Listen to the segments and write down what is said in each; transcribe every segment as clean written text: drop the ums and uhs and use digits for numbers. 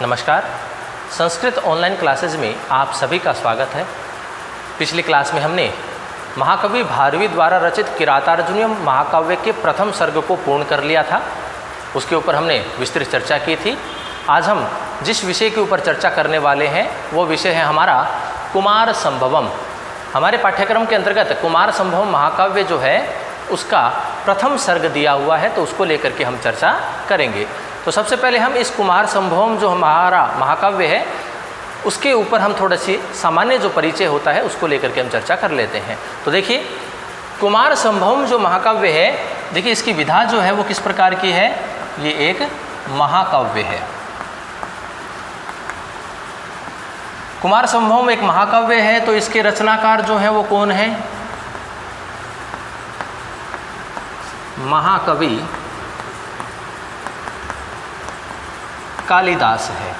नमस्कार। Sanskrit online classes में आप सभी का स्वागत है। पिछली क्लास में हमने महाकवि भारवी द्वारा रचित किरातार्जुनीयम महाकाव्य के प्रथम सर्ग को पूर्ण कर लिया था। उसके ऊपर हमने विस्तृत चर्चा की थी। आज हम जिस विषय के ऊपर चर्चा करने वाले हैं वो विषय है हमारा कुमार संभवम। हमारे पाठ्यक्रम के अंतर्गत कुमार संभवम महाकाव्य जो है उसका प्रथम सर्ग दिया हुआ है, तो उसको लेकर के हम चर्चा करेंगे। तो सबसे पहले हम इस कुमार संभवम जो हमारा महाकाव्य है उसके ऊपर हम थोड़ा सी सामान्य जो परिचय होता है उसको लेकर के हम चर्चा कर लेते हैं। तो देखिए, कुमार संभवम जो महाकाव्य है, देखिए इसकी विधा जो है वो किस प्रकार की है। ये एक महाकाव्य है। कुमार संभवम एक महाकाव्य है, तो इसके रचनाकार जो है वो कौन है। महाकवि कालिदास है।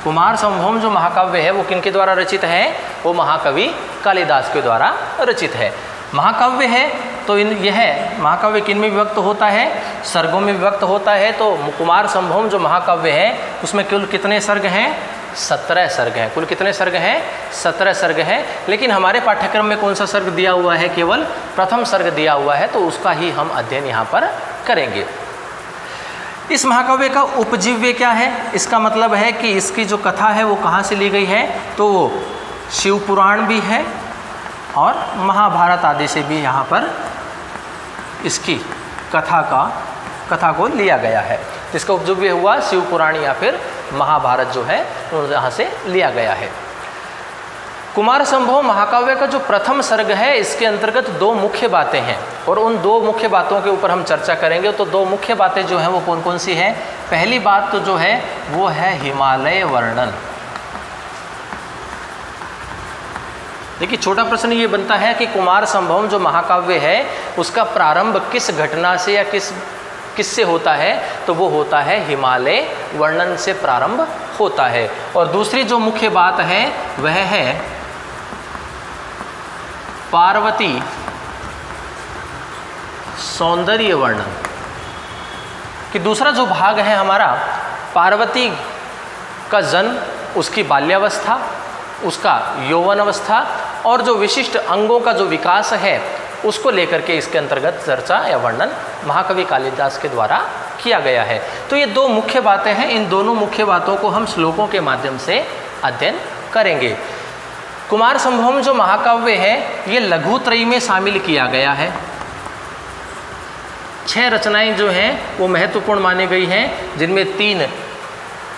कुमार संभवम जो महाकाव्य है वो किनके द्वारा रचित है, वो महाकवि कालिदास के द्वारा रचित है। महाकाव्य है तो यह महाकाव्य किन में विभक्त होता है, सर्गों में विभक्त होता है। तो कुमार संभवम जो महाकाव्य है उसमें कुल कितने सर्ग हैं, 17 सर्ग हैं। कुल कितने सर्ग हैं, 17 सर्ग हैं। लेकिन हमारे पाठ्यक्रम में कौन सा सर्ग दिया हुआ है, केवल प्रथम सर्ग दिया हुआ है, तो उसका ही हम अध्ययन यहाँ पर करेंगे। इस महाकाव्य का उपजीव्य क्या है, इसका मतलब है कि इसकी जो कथा है वो कहाँ से ली गई है, तो वो शिव पुराण भी है और महाभारत आदि से भी यहाँ पर इसकी कथा को लिया गया है। जिसका उपजीव्य हुआ शिव पुराण या फिर महाभारत जो है यहाँ से लिया गया है। कुमार संभवम महाकाव्य का जो प्रथम सर्ग है इसके अंतर्गत दो मुख्य बातें हैं और उन दो मुख्य बातों के ऊपर हम चर्चा करेंगे। तो दो मुख्य बातें जो हैं वो कौन कौन सी हैं। पहली बात तो जो है वो है हिमालय वर्णन। देखिए, छोटा प्रश्न ये बनता है कि कुमार संभवम जो महाकाव्य है उसका प्रारंभ किस घटना से या किससे होता है, तो वो होता है हिमालय वर्णन से प्रारंभ होता है। और दूसरी जो मुख्य बात है वह है पार्वती सौंदर्य वर्णन। कि दूसरा जो भाग है हमारा पार्वती का जन्म, उसकी बाल्यावस्था, उसका यौवन अवस्था और जो विशिष्ट अंगों का जो विकास है उसको लेकर के इसके अंतर्गत चर्चा या वर्णन महाकवि कालिदास के द्वारा किया गया है। तो ये दो मुख्य बातें हैं। इन दोनों मुख्य बातों को हम श्लोकों के माध्यम से अध्ययन करेंगे। कुमार संभवम जो महाकाव्य है ये लघुत्रयी में शामिल किया गया है। 6 रचनाएं जो हैं वो महत्वपूर्ण मानी गई हैं, जिनमें 3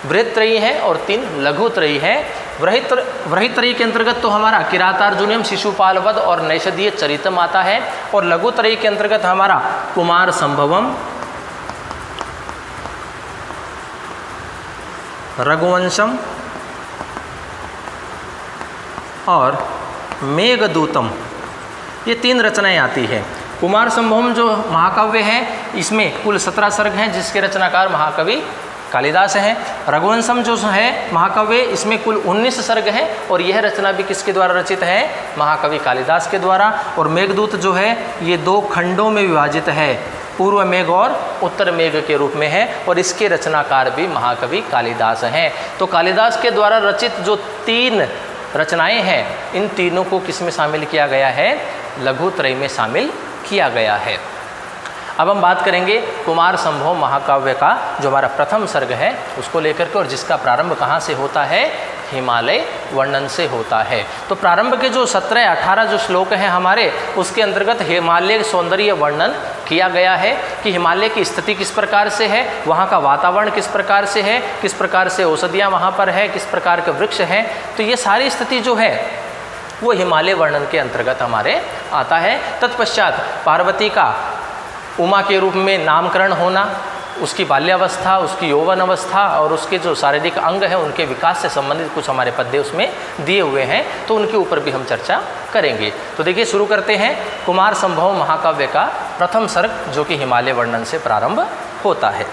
बृहत्त्रयी हैं और 3 लघुत्रयी हैं। बृहत्त्रयी के अंतर्गत तो हमारा किरातार्जुनीयम, शिशुपाल वध और नैषधीय चरितम आता है और लघुत्रयी के अंतर्गत हमारा कुमार संभवम, रघुवंशम और मेघदूतम, ये 3 रचनाएं आती हैं। कुमार संभवम जो महाकाव्य है इसमें कुल 17 सर्ग हैं, जिसके रचनाकार महाकवि कालिदास हैं। रघुवंशम जो है महाकाव्य इसमें कुल 19 सर्ग हैं और यह रचना भी किसके द्वारा रचित है, महाकवि कालिदास के द्वारा। और मेघदूत जो है ये 2 खंडों में विभाजित है, पूर्व मेघ और उत्तर मेघ के रूप में है और इसके रचनाकार भी महाकवि कालिदास हैं। तो कालिदास के द्वारा रचित जो 3 रचनाएं हैं इन तीनों को किस में शामिल किया गया है, लघुत्रयी में शामिल किया गया है। अब हम बात करेंगे कुमार संभवम महाकाव्य का जो हमारा प्रथम सर्ग है उसको लेकर के, और जिसका प्रारंभ कहाँ से होता है, हिमालय वर्णन से होता है। तो प्रारंभ के जो 17-18 जो श्लोक हैं हमारे, उसके अंतर्गत हिमालय सौंदर्य वर्णन किया गया है कि हिमालय की स्थिति किस प्रकार से है, वहाँ का वातावरण किस प्रकार से है, किस प्रकार से औषधियाँ वहाँ पर है, किस प्रकार के वृक्ष हैं। तो ये सारी स्थिति जो है वो हिमालय वर्णन के अंतर्गत हमारे आता है। तत्पश्चात पार्वती का उमा के रूप में नामकरण होना, उसकी बाल्यावस्था, उसकी यौवन अवस्था और उसके जो शारीरिक अंग हैं उनके विकास से संबंधित कुछ हमारे पद्य उसमें दिए हुए हैं, तो उनके ऊपर भी हम चर्चा करेंगे। तो देखिए, शुरू करते हैं कुमार संभवम महाकाव्य का प्रथम सर्ग जो कि हिमालय वर्णन से प्रारंभ होता है।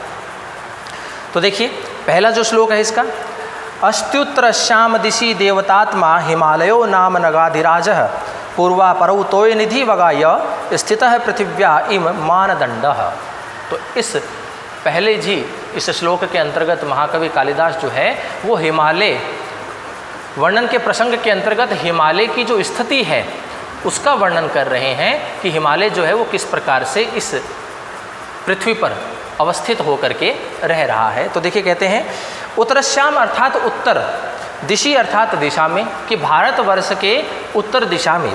तो देखिए, पहला जो श्लोक है इसका, अस्त्युत्तर श्याम दिशि देवतात्मा हिमालयो नाम नगाधिराज पूर्वा परौ तोय निधि वगाय स्थितः पृथिव्या इम मानदंड। तो इस पहले जी इस श्लोक के अंतर्गत महाकवि कालिदास जो है वो हिमालय वर्णन के प्रसंग के अंतर्गत हिमालय की जो स्थिति है उसका वर्णन कर रहे हैं कि हिमालय जो है वो किस प्रकार से इस पृथ्वी पर अवस्थित होकर के रह रहा है। तो देखिए कहते हैं उत्तरश्याम अर्थात उत्तर दिशि अर्थात दिशा में, कि भारतवर्ष के उत्तर दिशा में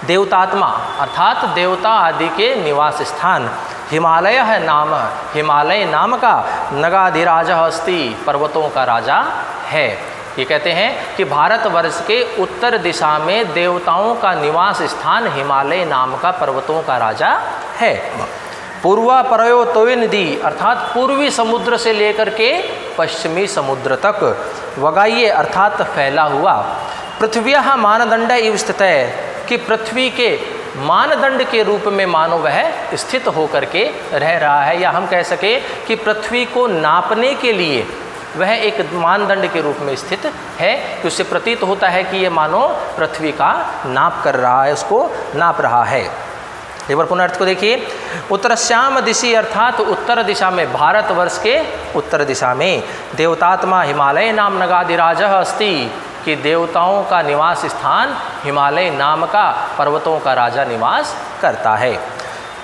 देवतात्मा अर्थात देवता आदि के निवास स्थान हिमालय है नाम, हिमालय नाम का नगाधिराज अस्ति, पर्वतों का राजा है। ये कहते हैं कि भारतवर्ष के उत्तर दिशा में देवताओं का निवास स्थान हिमालय नाम का पर्वतों का राजा है। पूर्वा परयो तोय नदी अर्थात पूर्वी समुद्र से लेकर के पश्चिमी समुद्र तक, वगाइये अर्थात फैला हुआ, पृथ्व्याः मानदंड इव स्थित है, कि पृथ्वी के मानदंड के रूप में मानो वह स्थित होकर के रह रहा है, या हम कह सके कि पृथ्वी को नापने के लिए वह एक मानदंड के रूप में स्थित है, कि उससे प्रतीत होता है कि ये मानो पृथ्वी का नाप कर रहा है, उसको नाप रहा है। एक बार पुनः अर्थ को देखिए, उत्तरश्याम दिशि अर्थात उत्तर दिशा में, भारतवर्ष के उत्तर दिशा में देवतात्मा हिमालय नाम नगाधिराज अस्ति, कि देवताओं का निवास स्थान हिमालय नाम का पर्वतों का राजा निवास करता है।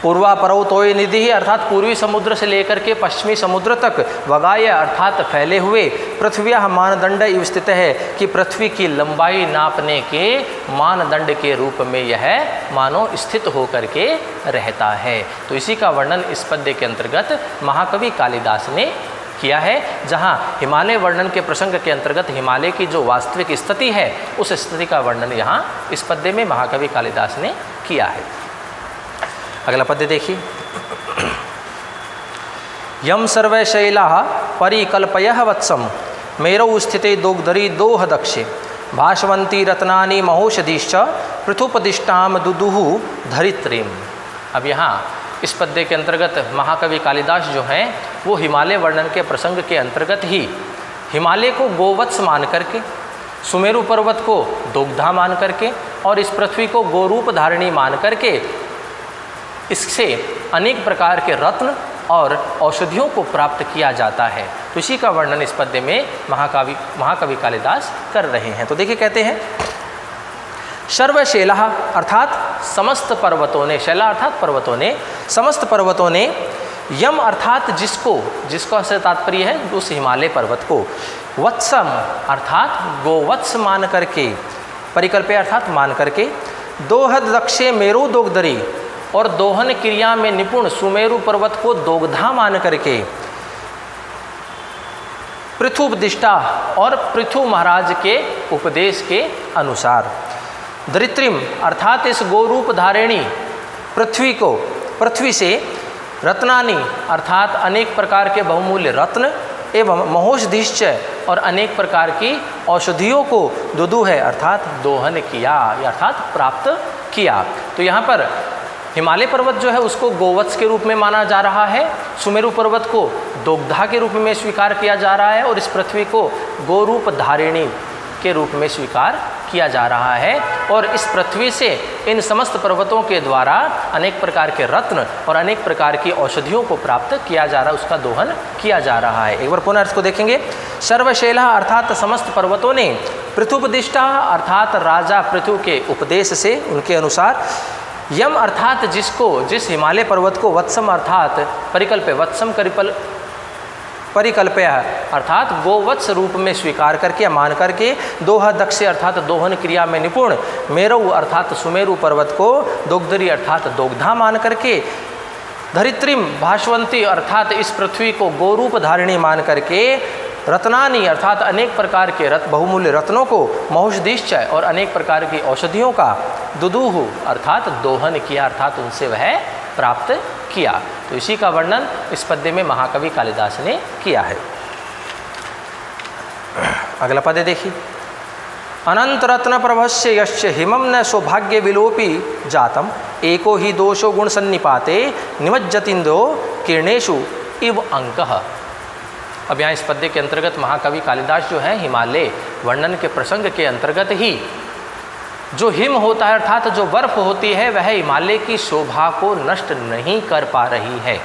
पूर्वा परौ तोय निधि अर्थात पूर्वी समुद्र से लेकर के पश्चिमी समुद्र तक, वगाय अर्थात फैले हुए, पृथ्व्याः मानदंड इव स्थित है, कि पृथ्वी की लंबाई नापने के मानदंड के रूप में यह मानो स्थित होकर के रहता है। तो इसी का वर्णन इस पद्य के अंतर्गत महाकवि कालिदास ने किया है, जहाँ हिमालय वर्णन के प्रसंग के अंतर्गत हिमालय की जो वास्तविक स्थिति है उस स्थिति का वर्णन यहाँ इस पद्य में महाकवि कालिदास ने किया है। अगला पद्य देखिए, यम सर्वे शैलाः परिकल्पयः वत्सम मेरौ स्थिते दोग्धरी दोह दक्षे भाषवंती रत्नानि महोषधीश्च पृथुपदिष्टाम दुदुहु धरित्रीम। अब यहाँ इस पद्य के अंतर्गत महाकवि कालिदास जो हैं वो हिमालय वर्णन के प्रसंग के अंतर्गत ही हिमालय को गोवत्स मान करके, सुमेरु पर्वत को दोग्धा मान करके और इस पृथ्वी को गोरूप धारिणी मान करके इससे अनेक प्रकार के रत्न और औषधियों को प्राप्त किया जाता है। तो इसी का वर्णन इस पद्य में महाकवि कालिदास कर रहे हैं। तो देखिए कहते हैं, सर्वशैलाः अर्थात समस्त पर्वतों ने, शैला अर्थात पर्वतों ने, समस्त पर्वतों ने, यम अर्थात जिसको से तात्पर्य है उस हिमालय पर्वत को, वत्सम अर्थात गोवत्स मान करके, परिकल्पे अर्थात मान करके, दोहद दक्षे मेरु दोग्धरी और दोहन क्रिया में निपुण सुमेरु पर्वत को दोग्धा मान करके, पृथुपदिष्टा और पृथु महाराज के उपदेश के अनुसार, धरित्रीम अर्थात इस गोरूप धारिणी पृथ्वी से, रत्नानि अर्थात अनेक प्रकार के बहुमूल्य रत्न एवं महोषधीश्च और अनेक प्रकार की औषधियों को दुदु है अर्थात दोहन किया अर्थात प्राप्त किया। तो यहाँ पर हिमालय पर्वत जो है उसको गोवत्स के रूप में माना जा रहा है, सुमेरु पर्वत को दोग्धा के रूप में स्वीकार किया जा रहा है और इस पृथ्वी को गोरूप धारिणी के रूप में स्वीकार किया जा रहा है। और इस पृथ्वी से इन समस्त पर्वतों के द्वारा अनेक प्रकार के रत्न और अनेक प्रकार की औषधियों को प्राप्त किया जा रहा है, उसका दोहन किया जा रहा है। एक बार पुनः इसको देखेंगे, सर्वशैला अर्थात समस्त पर्वतों ने, पृथुपदिष्टा अर्थात राजा पृथु के उपदेश से, उनके अनुसार, यम अर्थात जिस हिमालय पर्वत को, वत्सम अर्थात परिकल्प्य, वत्सम परिकल्प्य अर्थात गोवत्स रूप में स्वीकार करके, मान करके, दोह दक्ष अर्थात दोहन क्रिया में निपुण, मेरु अर्थात सुमेरु पर्वत को दोग्धरी अर्थात दोग्धा मान करके, धरित्रीम भाषवंती अर्थात इस पृथ्वी को गोरूप धारिणी मान करके, रत्नानि अर्थात अनेक प्रकार के बहुमूल्य रत्नों को, महोषधीश्च और अनेक प्रकार की औषधियों का, दुदुहु अर्थात दोहन किया अर्थात उनसे वह प्राप्त किया। तो इसी का वर्णन इस पद्य में महाकवि कालिदास ने किया है। अगला पद्य देखिए, अनंत रत्न प्रभस्य यश्च हिमं न सौभाग्य विलोपी जातम एको ही दोषो गुण सन्निपाते निमज्जतिंदो किरणेषु इव अंकः। अब यहाँ इस पद्य के अंतर्गत महाकवि कालिदास जो है हिमालय वर्णन के प्रसंग के अंतर्गत ही जो हिम होता है अर्थात जो बर्फ होती है वह हिमालय की शोभा को नष्ट नहीं कर पा रही है,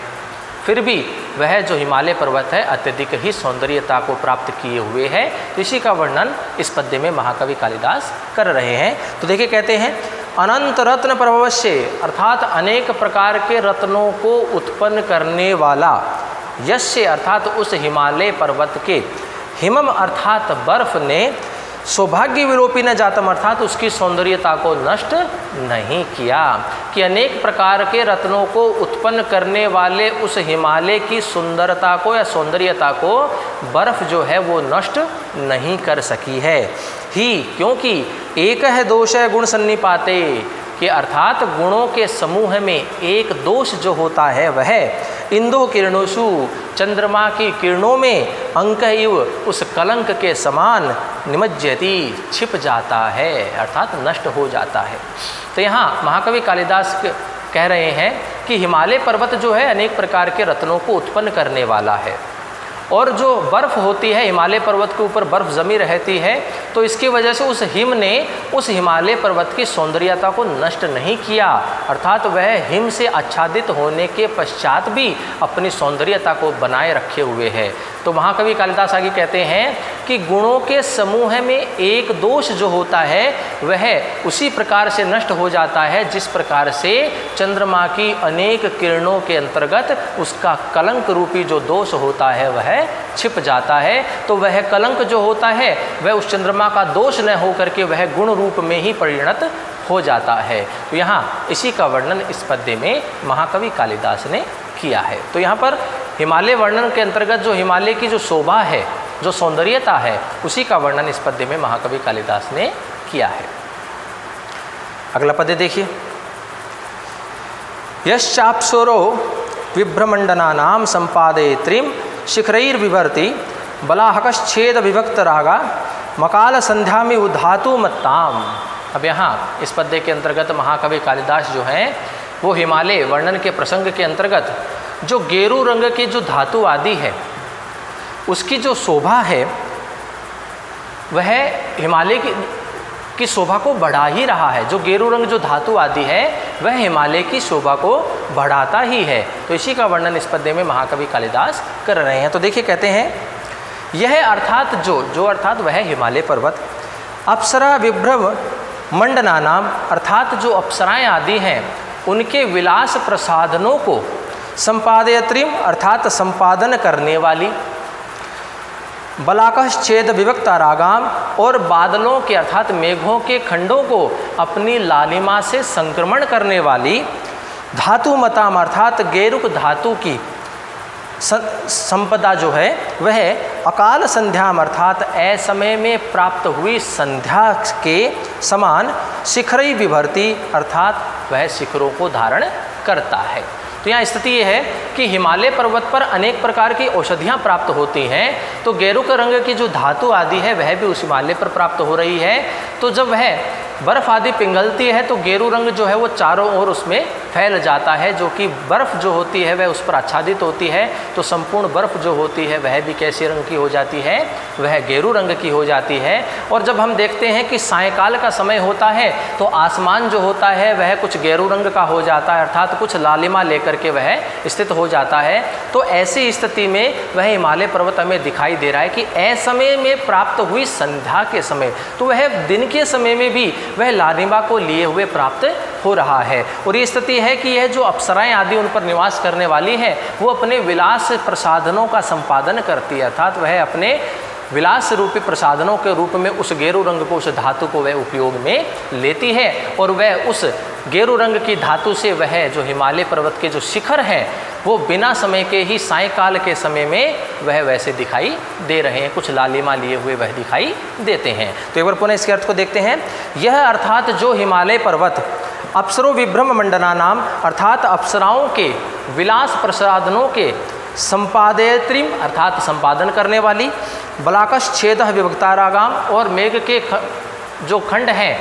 फिर भी वह जो हिमालय पर्वत है अत्यधिक ही सौंदर्यता को प्राप्त किए हुए है। तो इसी का वर्णन इस पद्य में महाकवि कालिदास कर रहे हैं। तो देखिए कहते हैं अनंत रत्न प्रभवश्य, अर्थात अनेक प्रकार के रत्नों को उत्पन्न करने वाला, यस्य अर्थात उस हिमालय पर्वत के, हिमम अर्थात बर्फ ने, सौभाग्य विलोपी न जातम अर्थात उसकी सौंदर्यता को नष्ट नहीं किया। कि अनेक प्रकार के रत्नों को उत्पन्न करने वाले उस हिमालय की सुंदरता को या सौंदर्यता को बर्फ जो है वो नष्ट नहीं कर सकी है। ही क्योंकि एक है दोष है गुण सन्निपाते, कि अर्थात गुणों के समूह में एक दोष जो होता है वह इंदु किरणोषु, चंद्रमा की किरणों में, अंक इव उस कलंक के समान, निमज्जति छिप जाता है अर्थात नष्ट हो जाता है। तो यहाँ महाकवि कालिदास कह रहे हैं कि हिमालय पर्वत जो है अनेक प्रकार के रत्नों को उत्पन्न करने वाला है, और जो बर्फ़ होती है हिमालय पर्वत के ऊपर बर्फ़ जमी रहती है, तो इसकी वजह से उस हिम ने उस हिमालय पर्वत की सौंदर्यता को नष्ट नहीं किया, अर्थात वह हिम से आच्छादित होने के पश्चात भी अपनी सौंदर्यता को बनाए रखे हुए है। तो महाकवि कालिदास आगे कहते हैं कि गुणों के समूह में एक दोष जो होता है वह उसी प्रकार से नष्ट हो जाता है जिस प्रकार से चंद्रमा की अनेक किरणों के अंतर्गत उसका कलंक रूपी जो दोष होता है वह छिप जाता है। तो वह कलंक जो होता है वह उस चंद्रमा का दोष न होकर के वह गुण रूप में ही परिणत हो जाता है। तो यहाँ इसी का वर्णन इस पद्य में महाकवि कालिदास ने किया है। तो यहाँ पर हिमालय वर्णन के अंतर्गत जो हिमालय की जो शोभा है, जो सौंदर्यता है, उसी का वर्णन इस पद्य में महाकवि कालिदास ने किया है। अगला पद्य देखिए, यश्चाप्सरो विभ्रमंडनानां संपादयित्रीं शिखरैर्विभर्ति बलाहकश्छेद विभक्त रागा मकाल संध्यामि उधातु मत्ताम। अब यहाँ इस पद्य के अंतर्गत महाकवि कालिदास जो हैं वो हिमालय वर्णन के प्रसंग के अंतर्गत जो गेरू रंग की जो धातु आदि है उसकी जो शोभा है वह हिमालय की शोभा को बढ़ा ही रहा है। जो गेरू रंग जो धातु आदि है वह हिमालय की शोभा को बढ़ाता ही है। तो इसी का वर्णन इस पद्य में महाकवि कालिदास कर रहे हैं। तो देखिए कहते हैं यह अर्थात जो अर्थात वह हिमालय पर्वत, अप्सरा विभ्रम मंडना नाम अर्थात जो अप्सराएं आदि हैं उनके विलास प्रसाधनों को संपादयत्रीम अर्थात संपादन करने वाली, बलाकश्छेद विभक्ता रागाम और बादलों के अर्थात मेघों के खंडों को अपनी लालिमा से संक्रमण करने वाली, धातु मताम अर्थात गेरुक धातु की संपदा जो है वह अकाल संध्याम अर्थात असमय में प्राप्त हुई संध्या के समान शिखरई विभर्ती अर्थात वह शिखरों को धारण करता है। तो यहाँ स्थिति ये है कि हिमालय पर्वत पर अनेक प्रकार की औषधियाँ प्राप्त होती हैं, तो गेरुक रंग की जो धातु आदि है वह भी उस हिमालय पर प्राप्त हो रही है। तो जब वह बर्फ़ आदि पिघलती है तो गेरू रंग जो है वो चारों ओर उसमें फैल जाता है, जो कि बर्फ़ जो होती है वह उस पर आच्छादित होती है। तो संपूर्ण बर्फ़ जो होती है वह भी कैसे रंग की हो जाती है, वह गेरू रंग की हो जाती है। और जब हम देखते हैं कि सायंकाल का समय होता है तो आसमान जो होता है वह कुछ गेरू रंग का हो जाता है, अर्थात कुछ लालिमा लेकर के वह स्थित हो जाता है। तो ऐसी स्थिति में वह हिमालय पर्वत हमें दिखाई दे रहा है कि असमय में प्राप्त हुई संध्या के समय, तो वह दिन के समय में भी वह लालिमा को लिए हुए प्राप्त हो रहा है। और ये स्थिति है कि यह जो अप्सराएं आदि उन पर निवास करने वाली हैं वो अपने विलास प्रसाधनों का संपादन करती है, अर्थात वह अपने विलास रूपी प्रसाधनों के रूप में उस गेरू रंग को, उस धातु को वह उपयोग में लेती है। और वह उस गेरू रंग की धातु से वह जो हिमालय पर्वत के जो शिखर हैं वो बिना समय के ही सायंकाल के समय में वह वैसे दिखाई दे रहे हैं, कुछ लालिमा लिए हुए वह दिखाई देते हैं। तो एक बार पुनः इसके अर्थ को देखते हैं। यह अर्थात जो हिमालय पर्वत अप्सरो विभ्रम मंडना नाम अर्थात अप्सराओं के विलास प्रसाधनों के संपादयत्रीम अर्थात संपादन करने वाली, बलाकश्छेद विभक्तारागाम और मेघ के जो खंड हैं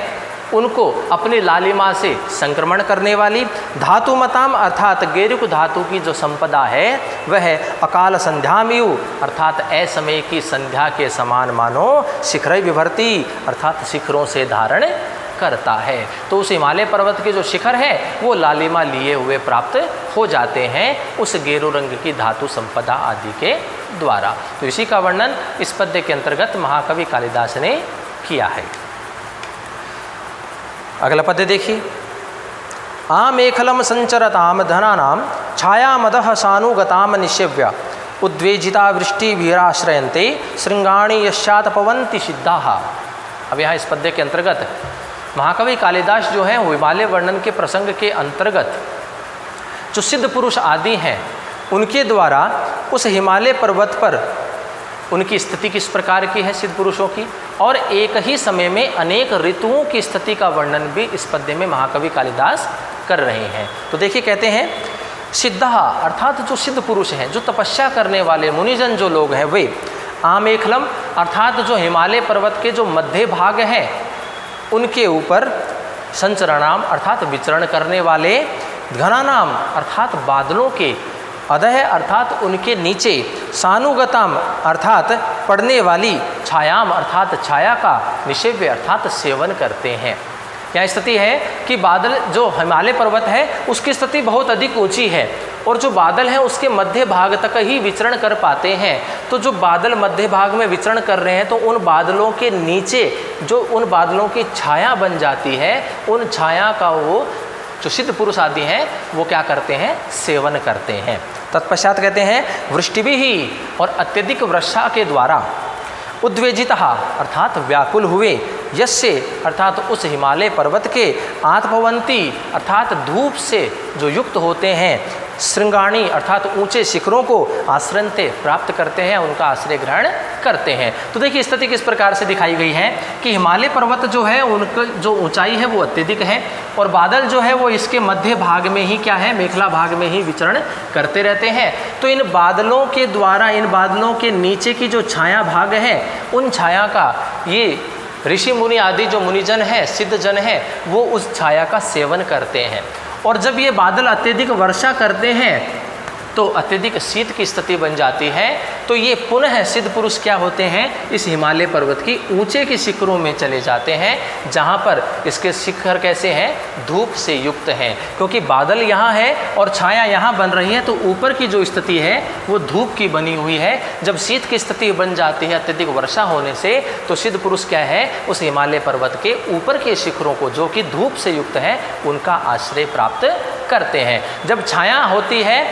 उनको अपनी लालिमा से संक्रमण करने वाली, धातु मताम अर्थात गेरुक धातु की जो संपदा है वह अकाल संध्यामियु अर्थात असमय की संध्या के समान मानो शिखरई विभर्ती अर्थात शिखरों से धारण करता है। तो उस हिमालय पर्वत के जो शिखर है वो लालिमा लिए हुए प्राप्त हो जाते हैं उस गेरू रंग की धातु संपदा आदि के द्वारा। तो इसी का वर्णन इस पद्य के अंतर्गत महाकवि कालिदास ने किया है। अगला पद्य देखिए। आमेखलम संचरताम धनानाम छायामदः सानुगताम निषेव्य उद्वेजिता वृष्टिभिराश्रयन्ते श्रृंगाणि यश्चातपवन्ति सिद्धाः। अब यहाँ इस पद्य के अंतर्गत महाकवि कालिदास जो है हिमालय वर्णन के प्रसंग के अंतर्गत जो सिद्ध पुरुष आदि हैं उनके द्वारा उस हिमालय पर्वत पर उनकी स्थिति किस प्रकार की है सिद्ध पुरुषों की, और एक ही समय में अनेक ऋतुओं की स्थिति का वर्णन भी इस पद्य में महाकवि कालिदास कर रहे हैं। तो देखिए कहते हैं सिद्धा अर्थात जो सिद्ध पुरुष हैं, जो तपस्या करने वाले मुनिजन जो लोग हैं, वे आमेखलम अर्थात जो हिमालय पर्वत के जो मध्य भाग हैं उनके ऊपर संचरणाम अर्थात विचरण करने वाले, घनानाम अर्थात बादलों के, अधः अर्थात उनके नीचे, सानुगताम अर्थात पड़ने वाली, छायाम अर्थात छाया का, निषेव्य अर्थात सेवन करते हैं। क्या स्थिति है कि बादल जो हिमालय पर्वत है उसकी स्थिति बहुत अधिक ऊंची है और जो बादल हैं उसके मध्य भाग तक ही विचरण कर पाते हैं। तो जो बादल मध्य भाग में विचरण कर रहे हैं तो उन बादलों के नीचे जो उन बादलों की छाया बन जाती है, उन छाया का वो जो सिद्ध पुरुष आदि हैं वो क्या करते हैं, सेवन करते हैं। तत्पश्चात कहते हैं वृष्टि भी ही और अत्यधिक वर्षा के द्वारा उद्वेजिता अर्थात व्याकुल हुए, यस्य अर्थात उस हिमालय पर्वत के, आत्मवंती अर्थात धूप से जो युक्त होते हैं, श्रृंगाणी अर्थात ऊंचे शिखरों को आश्रयन्ते प्राप्त करते हैं, उनका आश्रय ग्रहण करते हैं। तो देखिए स्थिति किस प्रकार से दिखाई गई है कि हिमालय पर्वत जो है उनका जो ऊंचाई है वो अत्यधिक है और बादल जो है वो इसके मध्य भाग में ही क्या है, मेखला भाग में ही विचरण करते रहते हैं। तो इन बादलों के द्वारा, इन बादलों के नीचे की जो छाया भाग है उन छाया का ये ऋषि मुनि आदि जो मुनिजन हैं, सिद्ध जन हैं, वो उस छाया का सेवन करते हैं। और जब ये बादल अत्यधिक वर्षा करते हैं तो अत्यधिक शीत की स्थिति बन जाती है। तो ये पुनः सिद्ध पुरुष क्या होते हैं, इस हिमालय पर्वत की ऊंचे के शिखरों में चले जाते हैं जहाँ पर इसके शिखर कैसे हैं, धूप से युक्त हैं। क्योंकि बादल यहाँ है और छाया यहाँ बन रही है तो ऊपर की जो स्थिति है वो धूप की बनी हुई है। जब शीत की स्थिति बन जाती है अत्यधिक वर्षा होने से तो सिद्ध पुरुष क्या है, उस हिमालय पर्वत के ऊपर के शिखरों को जो कि धूप से युक्त है उनका आश्रय प्राप्त करते हैं। जब छाया होती है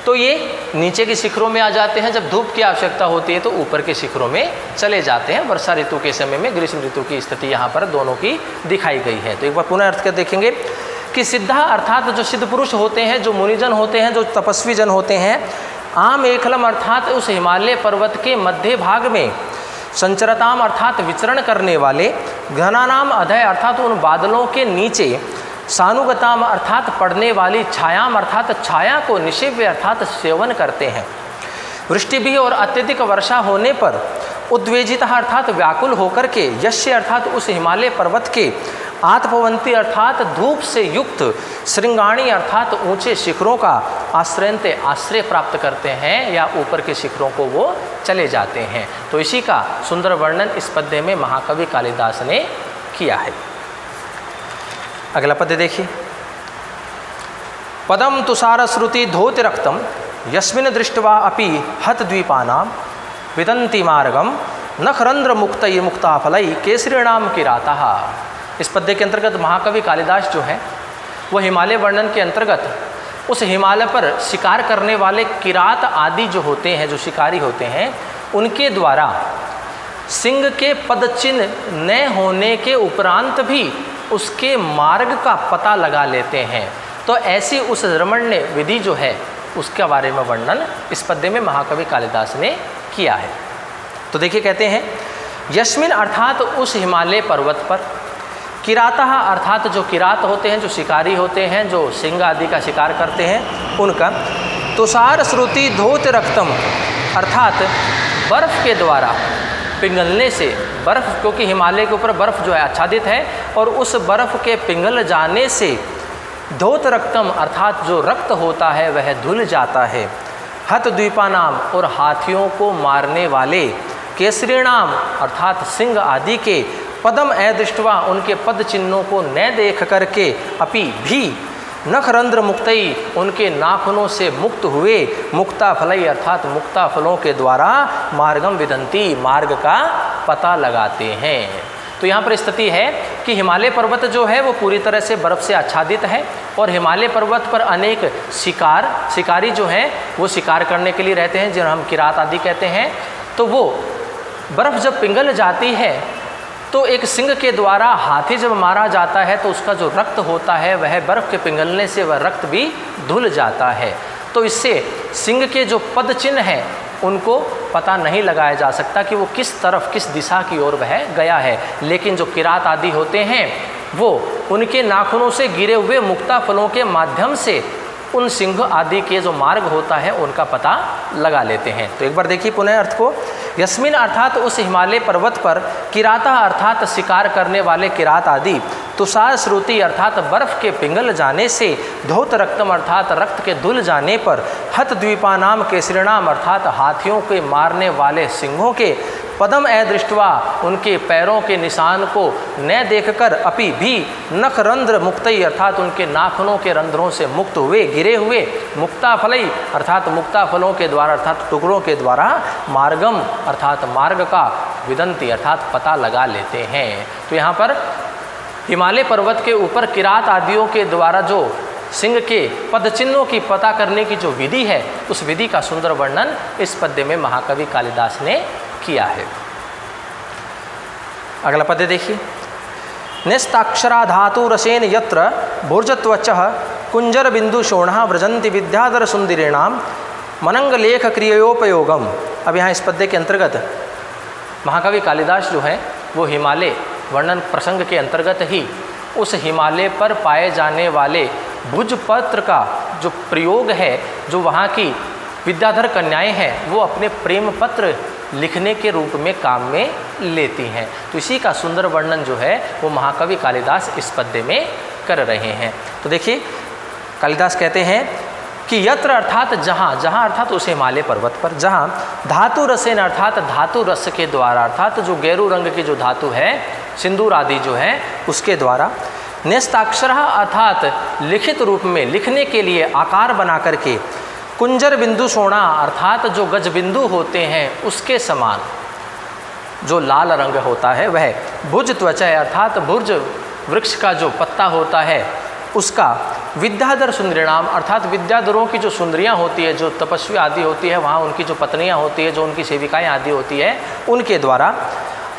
तो ये नीचे के शिखरों में आ जाते हैं, जब धूप की आवश्यकता होती है तो ऊपर के शिखरों में चले जाते हैं। वर्षा ऋतु के समय में ग्रीष्म ऋतु की स्थिति यहाँ पर दोनों की दिखाई गई है। तो एक बार पुनः अर्थ कर देखेंगे कि सिद्धा अर्थात जो सिद्ध पुरुष होते हैं, जो मुनिजन होते हैं, जो तपस्वी जन होते हैं, आम एकलम अर्थात उस हिमालय पर्वत के मध्य भाग में, संचरताम अर्थात विचरण करने वाले, घनानाम अधय अर्थात उन बादलों के नीचे, सानुगताम अर्थात पड़ने वाली, छायाम अर्थात छाया को, निषेव्य अर्थात सेवन करते हैं। वृष्टि भी और अत्यधिक वर्षा होने पर उद्वेजिता अर्थात व्याकुल होकर के, यश्य अर्थात उस हिमालय पर्वत के, आत्मवंती अर्थात धूप से युक्त, श्रृंगाणी अर्थात ऊंचे शिखरों का, आश्रयन्ते आश्रय प्राप्त करते हैं या ऊपर के शिखरों को वो चले जाते हैं। तो इसी का सुंदर वर्णन इस पद्य में महाकवि कालिदास ने किया है। अगला पद्य देखिए। पदम तुषार श्रुति धोति रक्तम यस्मिन् दृष्ट्वा अपि हत द्वीपानाम विदन्ति मार्गम नखरंध्र मुक्तये मुक्ताफलई केसरीणाम किरातः। इस पद्य के अंतर्गत महाकवि कालिदास जो है वह हिमालय वर्णन के अंतर्गत उस हिमालय पर शिकार करने वाले किरात आदि जो होते हैं, जो शिकारी होते हैं, उनके द्वारा सिंह के पदचिन्ह न होने के उपरांत भी उसके मार्ग का पता लगा लेते हैं। तो ऐसी उस रमण्य विधि जो है उसके बारे में वर्णन इस पद्य में महाकवि कालिदास ने किया है। तो देखिए कहते हैं यस्मिन अर्थात उस हिमालय पर्वत पर, किरातः अर्थात जो किरात होते हैं, जो शिकारी होते हैं, जो सिंह आदि का शिकार करते हैं, उनका तुषार श्रुति धोत रक्तम अर्थात बर्फ के द्वारा पिघलने से, बर्फ क्योंकि हिमालय के ऊपर बर्फ जो है आच्छादित है और उस बर्फ के पिघल जाने से धोत रक्तम अर्थात जो रक्त होता है वह धुल जाता है। हत द्वीपानाम और हाथियों को मारने वाले, केसरीणाम अर्थात सिंह आदि के, पदम अदृष्ट्वा उनके पद चिन्हों को न देख करके अपि भी नखरंध्र मुक्तई उनके नाखूनों से मुक्त हुए मुक्ता फलई अर्थात मुक्ता फलों के द्वारा मार्गम विदंती मार्ग का पता लगाते हैं। तो यहाँ पर स्थिति है कि हिमालय पर्वत जो है वो पूरी तरह से बर्फ़ से आच्छादित है और हिमालय पर्वत पर अनेक शिकारी जो हैं वो शिकार करने के लिए रहते हैं, जिन्हें हम किरात आदि कहते हैं। तो वो बर्फ़ जब पिघल जाती है तो एक सिंह के द्वारा हाथी जब मारा जाता है तो उसका जो रक्त होता है वह बर्फ़ के पिघलने से वह रक्त भी धुल जाता है। तो इससे सिंह के जो पद चिन्ह हैं उनको पता नहीं लगाया जा सकता कि वो किस तरफ किस दिशा की ओर वह गया है, लेकिन जो किरात आदि होते हैं वो उनके नाखूनों से गिरे हुए मुक्ता फलों के माध्यम से उन सिंह आदि के जो मार्ग होता है उनका पता लगा लेते हैं। तो एक बार देखिए पुनः अर्थ को। यस्मिन अर्थात उस हिमालय पर्वत पर किराता अर्थात शिकार करने वाले किरात आदि तुषार श्रुति अर्थात बर्फ के पिघल जाने से धौत रक्तम अर्थात रक्त के धुल जाने पर हत द्वीपानाम केसरिणाम अर्थात हाथियों के मारने वाले सिंहों के पदम अदृष्ट्वा उनके पैरों के निशान को न देखकर अपि भी नखरंध्र मुक्तई अर्थात उनके नाखूनों के रंध्रों से मुक्त हुए गिरे हुए मुक्ता फलई अर्थात मुक्ता फलों के द्वारा अर्थात टुकड़ों के द्वारा मार्गम अर्थात मार्ग का विदंती अर्थात पता लगा लेते हैं। तो यहाँ पर हिमालय पर्वत के ऊपर किरात आदियों के द्वारा जो सिंह के पद चिन्हों की पता करने की जो विधि है उस विधि का सुंदर वर्णन इस पद्य में महाकवि कालिदास ने किया है। अगला पद्य देखिए। निस्ताक्षरा धातु रसेन यत्र भुर्जत्वचः कुंजर बिंदु शोणः व्रजंति विद्याधर सुंदरीणाम मनंग लेख क्रियोपयोगम। अब यहाँ इस पद्य के अंतर्गत महाकवि कालिदास जो है वो हिमालय वर्णन प्रसंग के अंतर्गत ही उस हिमालय पर पाए जाने वाले भुजपत्र का जो प्रयोग है, जो वहाँ की विद्याधर कन्याएं हैं वो अपने प्रेम पत्र लिखने के रूप में काम में लेती हैं। तो इसी का सुंदर वर्णन जो है वो महाकवि कालिदास इस पद्य में कर रहे हैं। तो देखिए कालिदास कहते हैं कि यत्र अर्थात जहाँ, जहाँ अर्थात उस हिमालय पर्वत पर जहाँ धातु रसेन अर्थात धातु रस के द्वारा अर्थात जो गेरू रंग की जो धातु है सिंदूर आदि जो है उसके द्वारा नेस्ताक्षर अर्थात लिखित रूप में लिखने के लिए आकार बना करके कुंजर बिंदु सोना अर्थात जो गज बिंदु होते हैं उसके समान जो लाल रंग होता है वह भुज त्वचा अर्थात भुर्ज वृक्ष का जो पत्ता होता है उसका विद्याधर सुंदरीणाम अर्थात विद्याधरों की जो सुंदरियाँ होती है, जो तपस्वी आदि होती है, वहाँ उनकी जो पत्नियाँ होती है, जो उनकी सेविकाएँ आदि होती है, उनके द्वारा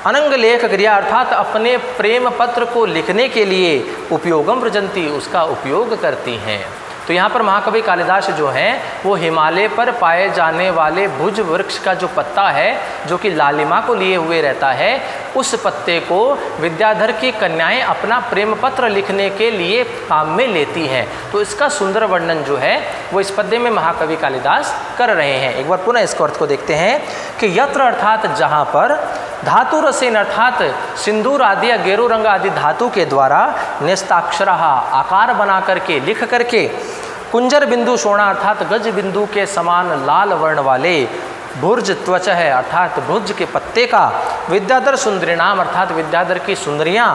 अनंग लेख क्रिया अर्थात अपने प्रेम पत्र को लिखने के लिए उपयोगम व्रजंती उसका उपयोग करती हैं। तो यहाँ पर महाकवि कालिदास जो हैं वो हिमालय पर पाए जाने वाले भुज वृक्ष का जो पत्ता है जो कि लालिमा को लिए हुए रहता है उस पत्ते को विद्याधर की कन्याएं अपना प्रेम पत्र लिखने के लिए काम में लेती हैं। तो इसका सुंदर वर्णन जो है वो इस पद्य में महाकवि कालिदास कर रहे हैं। एक बार पुनः इसको अर्थ को देखते हैं कि यत्र अर्थात जहाँ पर धातु रसेन अर्थात सिंदूर आदि या गेरू रंग आदि धातु के द्वारा नेस्ताक्षर आकार बना करके लिख करके कुंजर बिंदु सोना अर्थात गज बिंदु के समान लाल वर्ण वाले भुर्ज त्वच है अर्थात भुर्ज के पत्ते का विद्याधर सुंदरीणाम अर्थात विद्याधर की सुंदरियाँ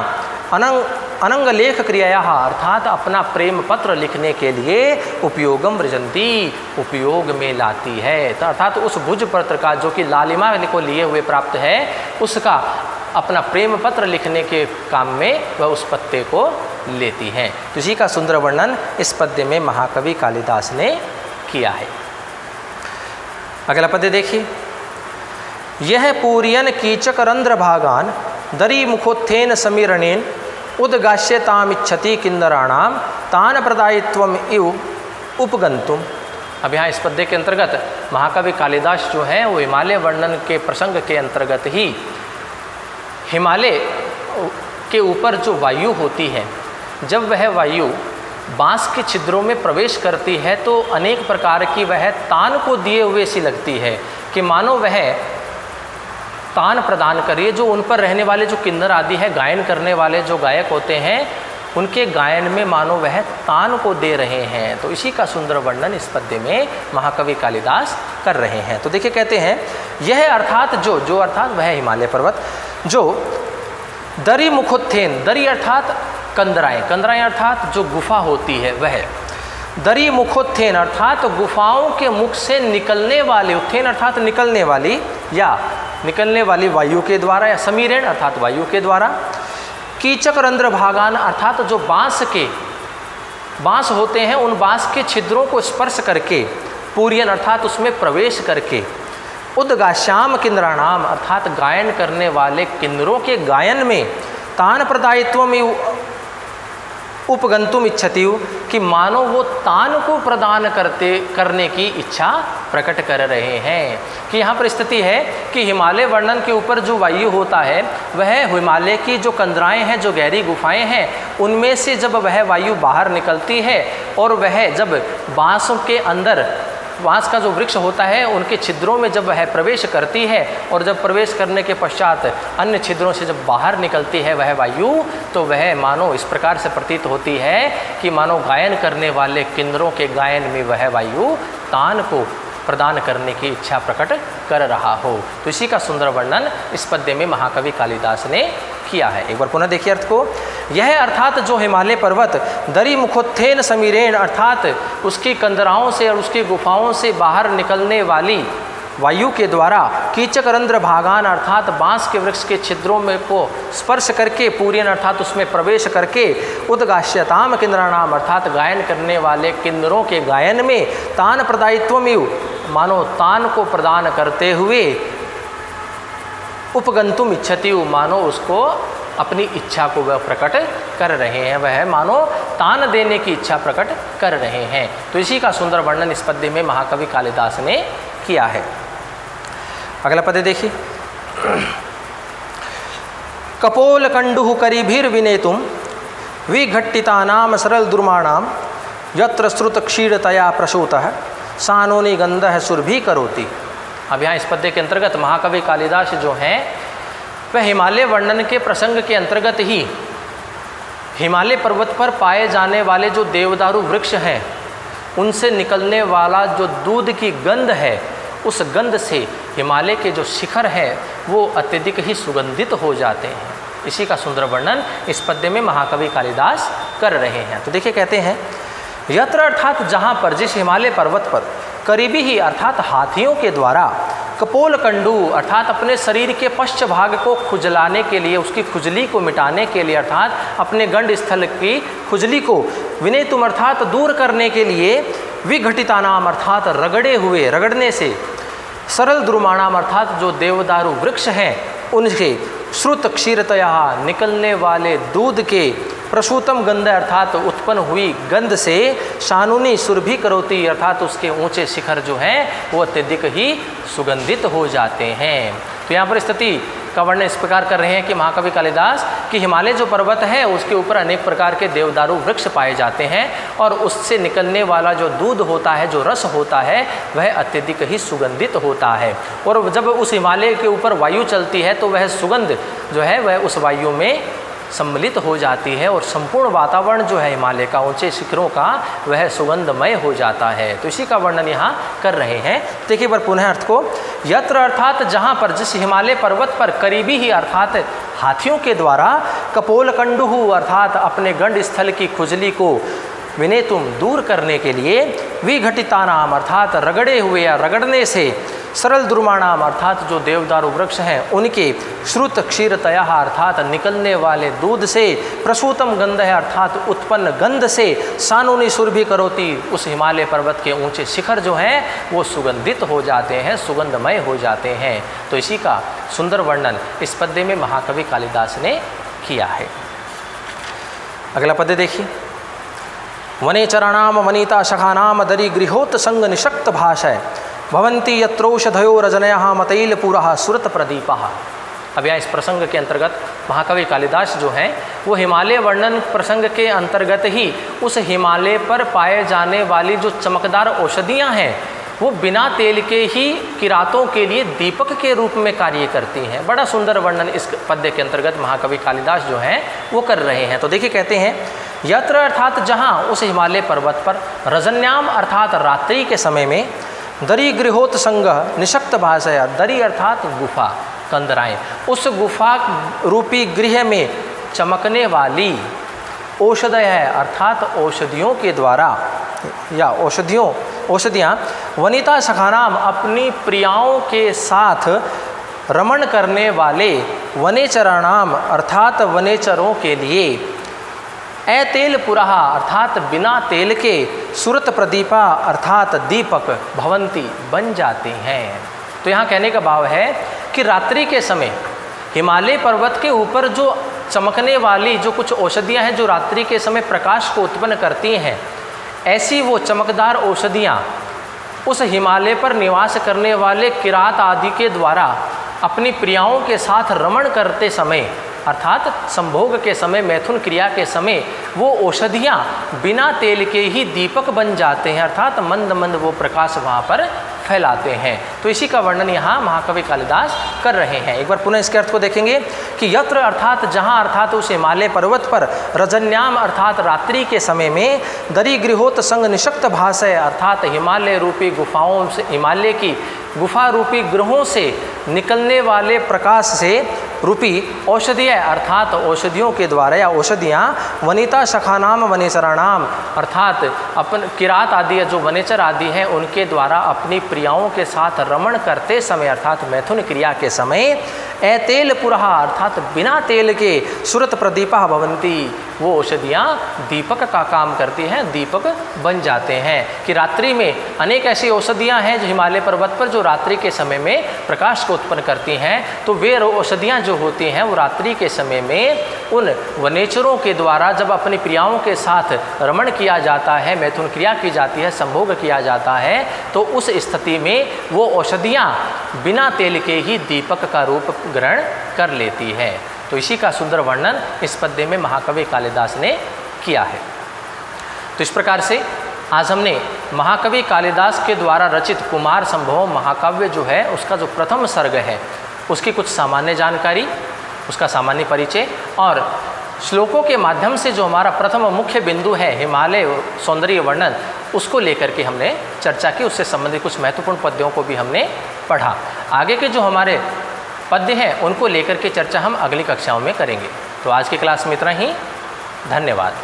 अनंग लेख क्रिया अर्थात अपना प्रेम पत्र लिखने के लिए उपयोगम व्रजंती उपयोग में लाती है। अर्थात उस भुज पत्र का जो कि लालिमा को लिए हुए प्राप्त है उसका अपना प्रेम पत्र लिखने के काम में वह उस पत्ते को लेती हैं। तो इसी का सुंदर वर्णन इस पद्य में महाकवि कालिदास ने किया है। अगला पद्य देखिए। यह पूर्यन कीचक रंध्र भागान दरी मुखोत्थेन समीरणेन उद्गाश्यतामिच्छति किन्नराणाम तान प्रदायित्वम इव उपगंतुम। अब यहाँ इस पद्य के अंतर्गत महाकवि कालिदास जो हैं वो हिमालय वर्णन के प्रसंग के अंतर्गत ही हिमालय के ऊपर जो वायु होती है जब वह वायु बाँस के छिद्रों में प्रवेश करती है तो अनेक प्रकार की वह तान को दिए हुए सी लगती है कि मानो वह तान प्रदान करिए। जो उन पर रहने वाले जो किन्नर आदि है गायन करने वाले जो गायक होते हैं उनके गायन में मानो वह तान को दे रहे हैं। तो इसी का सुंदर वर्णन इस पद्य में महाकवि कालिदास कर रहे हैं। तो देखिए कहते हैं यह अर्थात जो अर्थात वह हिमालय पर्वत जो दरी मुखोत्थेन, दरी अर्थात कंदराएं, कंदराएं अर्थात जो गुफा होती है वह। दरी मुखोत्थेन अर्थात गुफाओं के मुख से निकलने वाली, उत्थेन अर्थात निकलने वाली या निकलने वाली वायु के द्वारा, या समीरेण अर्थात वायु के द्वारा। कीचक रंध्र भागान अर्थात जो बांस होते हैं उन बांस के छिद्रों को स्पर्श करके, पूरियन अर्थात उसमें प्रवेश करके, उद्गाश्याम किन्नराणाम अर्थात गायन करने वाले किन्नरों के गायन में, तान प्रदायित्व में उपगंतुम इच्छति, कि मानो वो तान को प्रदान करने की इच्छा प्रकट कर रहे हैं। कि यहाँ पर स्थिति है कि हिमालय वर्णन के ऊपर जो वायु होता है वह हिमालय की जो कंदराएं हैं, जो गहरी गुफाएं हैं, उनमें से जब वह वायु बाहर निकलती है और वह जब बांसों के अंदर, बांस का जो वृक्ष होता है उनके छिद्रों में जब वह प्रवेश करती है और जब प्रवेश करने के पश्चात अन्य छिद्रों से जब बाहर निकलती है वह वायु, तो वह मानो इस प्रकार से प्रतीत होती है कि मानो गायन करने वाले किन्नरों के गायन में वह वायु तान को प्रदान करने की इच्छा प्रकट कर रहा हो। तो इसी का सुंदर वर्णन इस पद्य में महाकवि कालिदास ने किया है। एक बार पुनः देखिए अर्थ को। यह अर्थात जो हिमालय पर्वत दरी मुखोत्थेन समीरेण अर्थात उसकी कंदराओं से और उसकी गुफाओं से बाहर निकलने वाली वायु के द्वारा, कीचक रंध्र भागान अर्थात बांस के वृक्ष के छिद्रों में को स्पर्श करके, पूरियन अर्थात उसमें प्रवेश करके, उद्गाश्यताम किन्नराणाम अर्थात गायन करने वाले किन्नरों के गायन में, तान प्रदायित्वमिव मानो तान को प्रदान करते हुए, उपगंतुम इच्छति मानो उसको अपनी इच्छा को वह प्रकट कर रहे हैं, वह मानो तान देने की इच्छा प्रकट कर रहे हैं। तो इसी का सुंदर वर्णन इस पद्य में महाकवि कालिदास ने किया है। अगला पद्य देखिए। कपोल कंडुः करिभिर विनेतुम विघट्टितानाम सरल दुर्माणाम यत्र श्रुत क्षीरतया प्रसूतः सानोनि गंधः सुरभि करोति। अब यहाँ इस पद्य के अंतर्गत महाकवि कालिदास जो हैं वह हिमालय वर्णन के प्रसंग के अंतर्गत ही हिमालय पर्वत पर पाए जाने वाले जो देवदारू वृक्ष हैं उनसे निकलने वाला जो दूध की गंध है, उस गंध से हिमालय के जो शिखर है वो अत्यधिक ही सुगंधित हो जाते हैं। इसी का सुंदर वर्णन इस पद्य में महाकवि कालिदास कर रहे हैं। तो देखिए कहते हैं, यत्र अर्थात जहाँ पर, जिस हिमालय पर्वत पर, करीबी ही अर्थात हाथियों के द्वारा, कपोल कंडू अर्थात अपने शरीर के पश्च भाग को खुजलाने के लिए, उसकी खुजली को मिटाने के लिए अर्थात अपने गंड स्थल की खुजली को, विनेतुम अर्थात दूर करने के लिए, विघटितानाम अर्थात रगड़े हुए, रगड़ने से, सरल द्रुमाणाम अर्थात जो देवदारू वृक्ष हैं उनके, श्रुत क्षीरतया निकलने वाले दूध के, प्रसूतम गंध अर्थात उत्पन्न हुई गंध से, शानुनी सुरभि करोति अर्थात उसके ऊंचे शिखर जो हैं वो अत्यधिक ही सुगंधित हो जाते हैं। तो यहाँ पर स्थिति का वर्णन इस प्रकार कर रहे हैं कि महाकवि कालिदास कि हिमालय जो पर्वत है उसके ऊपर अनेक प्रकार के देवदारू वृक्ष पाए जाते हैं और उससे निकलने वाला जो दूध होता है, जो रस होता है, वह अत्यधिक ही सुगंधित होता है। और जब उस हिमालय के ऊपर वायु चलती है तो वह सुगंध जो है वह उस वायु में सम्मिलित हो जाती है और संपूर्ण वातावरण जो है हिमालय का, ऊंचे शिखरों का, वह सुगंधमय हो जाता है। तो इसी का वर्णन यहाँ कर रहे हैं। देखिए पर पुनः अर्थ को, यत्र अर्थात जहाँ पर, जिस हिमालय पर्वत पर, करीबी ही अर्थात हाथियों के द्वारा, कपोल कंडुहु अर्थात अपने गंड स्थल की खुजली को, विनेतुम दूर करने के लिए, विघटितानाम अर्थात रगड़े हुए या रगड़ने से, सरल दुर्माणाम अर्थात जो देवदारू वृक्ष हैं उनके, श्रुत क्षीरतया अर्थात निकलने वाले दूध से, प्रसूतम गंध है अर्थात उत्पन्न गंध से, सानुनी सुरभि करोति उस हिमालय पर्वत के ऊंचे शिखर जो हैं वो सुगंधित हो जाते हैं, सुगंधमय हो जाते हैं। तो इसी का सुंदर वर्णन इस पद्य में महाकवि कालिदास ने किया है। अगला पद्य देखिए। वनेचराणाम वनिता शखानाम दरी गृहोत संग निशक्त भाषय भवंती यत्रोषधयो रजनया मतैल पूरा सुरत प्रदीपः। अब यहाँ इस प्रसंग के अंतर्गत महाकवि कालिदास जो हैं वो हिमालय वर्णन प्रसंग के अंतर्गत ही उस हिमालय पर पाए जाने वाली जो चमकदार औषधियाँ हैं वो बिना तेल के ही किरातों के लिए दीपक के रूप में कार्य करती हैं। बड़ा सुंदर वर्णन इस पद्य के अंतर्गत महाकवि कालिदास जो हैं वो कर रहे हैं। तो देखिए कहते हैं, यत्र अर्थात जहाँ, उस हिमालय पर्वत पर, रजन्याम अर्थात रात्रि के समय में, दरी गृहोत संग निशक्त भाषया, दरी अर्थात गुफा, कंदराएं। उस गुफा रूपी गृह में चमकने वाली औषधय है, अर्थात औषधियों के द्वारा या औषधियाँ वनिता सखानाम अपनी प्रियाओं के साथ रमण करने वाले वनेचराणाम अर्थात वनेचरों के लिए अतेल पुरहा अर्थात बिना तेल के सुरत प्रदीपा अर्थात दीपक भवंती बन जाते हैं। तो यहाँ कहने का भाव है कि रात्रि के समय हिमालय पर्वत के ऊपर जो चमकने वाली जो कुछ औषधियाँ हैं जो रात्रि के समय प्रकाश को उत्पन्न करती हैं, ऐसी वो चमकदार औषधियाँ उस हिमालय पर निवास करने वाले किरात आदि के द्वारा अपनी प्रियाओं के साथ रमण करते समय अर्थात संभोग के समय, मैथुन क्रिया के समय वो औषधियाँ बिना तेल के ही दीपक बन जाते हैं, अर्थात मंद मंद वो प्रकाश वहाँ पर फैलाते हैं। तो इसी का वर्णन यहाँ महाकवि कालिदास कर रहे हैं। एक बार पुनः इसके अर्थ को देखेंगे कि यत्र अर्थात जहाँ अर्थात उस हिमालय पर्वत पर रजन्याम अर्थात रात्रि के समय में दरिगृहोत संग निशक्त भासय अर्थात हिमालय रूपी गुफाओं से, हिमालय की गुफा रूपी ग्रहों से निकलने वाले प्रकाश से रूपी औषधीय अर्थात औषधियों के द्वारा या औषधियाँ वनिता सखानाम वनेचराणाम अर्थात अपन किरात आदि जो वनेचर आदि हैं उनके द्वारा अपनी प्रियाओं के साथ रमण करते समय अर्थात मैथुन क्रिया के समय अतेल पुरहा अर्थात बिना तेल के सुरत प्रदीपा भवंती वो औषधियाँ दीपक का काम करती हैं, दीपक बन जाते हैं। कि रात्रि में अनेक ऐसी औषधियाँ हैं जो हिमालय पर्वत पर जो रात्रि के समय में प्रकाश को उत्पन्न करती हैं, तो वे औषधियाँ जो होती हैं वो रात्रि के समय में उन वनेचरों के द्वारा जब अपनी प्रियाओं के साथ रमण किया जाता है, मैथुन क्रिया की जाती है, संभोग किया जाता है, तो उस स्थिति में वो औषधियाँ बिना तेल के ही दीपक का रूप ग्रहण कर लेती है। तो इसी का सुंदर वर्णन इस पद्य में महाकवि कालिदास ने किया है। तो इस प्रकार से आज हमने महाकवि कालिदास के द्वारा रचित कुमार संभवम महाकाव्य जो है उसका जो प्रथम सर्ग है उसकी कुछ सामान्य जानकारी, उसका सामान्य परिचय और श्लोकों के माध्यम से जो हमारा प्रथम मुख्य बिंदु है हिमालय सौंदर्य वर्णन, उसको लेकर के हमने चर्चा की। उससे संबंधित कुछ महत्वपूर्ण पद्यों को भी हमने पढ़ा। आगे के जो हमारे पद्य हैं उनको लेकर के चर्चा हम अगली कक्षाओं में करेंगे। तो आज की क्लास में इतना ही। धन्यवाद।